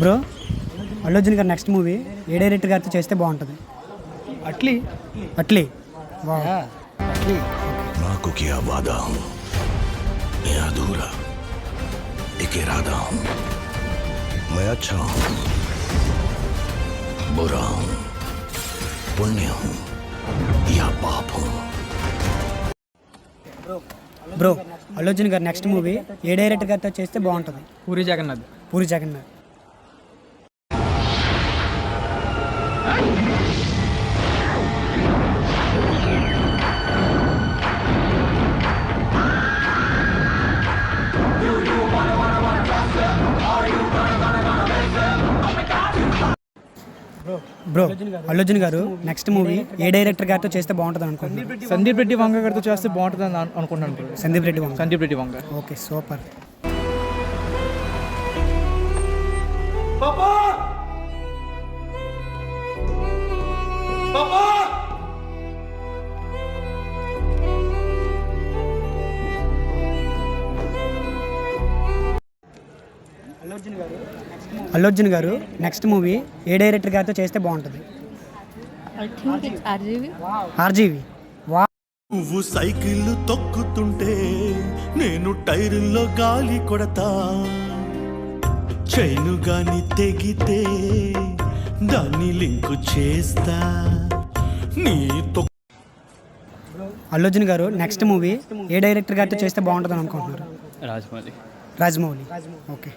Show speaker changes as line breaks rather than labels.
Bro Allu Arjun గారు next movie ఏ director గారితో చేస్తే బాగుంటుంది?
అట్లీ
అట్లీ వా
అట్లీ
नाको किया वादा हूं मैं अधूरा एक इरादा हूं मैं अच्छा हूं बुरा हूं पुण्य हूं या पाप हूं
బ్రో అల్లు అర్జున్ గారు నెక్స్ట్ మూవీ ఏ డైరెక్టర్ గారితో చేస్తే బాగుంటుంది?
పూరి జగన్నాథ్.
పూరి జగన్నాథ్. బ్రో అల్లు అర్జున్ గారు నెక్స్ట్ మూవీ ఏ డైరెక్టర్ గారితో చేస్తే బాగుంటుంది అనుకుంటున్నారు?
సందీప్ రెడ్డి వంగ గారితో చేస్తే బాగుంటుంది అనుకుంటున్నాను bro.
Sandeep Reddy Vanga.
Sandeep Reddy Vanga.
Okay super. Allu Arjun గారు నెక్స్ట్ మూవీ ఏ డైరెక్టర్ గారితో చేస్తే బాగుంటుంది?
I think it's RGV.
RGV. వా
నువ్వు సైకిల్ తొక్కుతుంటే నేను టైరుల్లో గాలి కొడతా చైను గాని తెగితే దాన్ని లింకు చేస్తా నీ
అల్లు అర్జున్ గారు నెక్స్ట్ మూవీ ఏ డైరెక్టర్ గారితో చేస్తే బాగుంటుంది అనుకుంటున్నారు?
రాజమౌళి.
రాజమౌళి. ఓకే.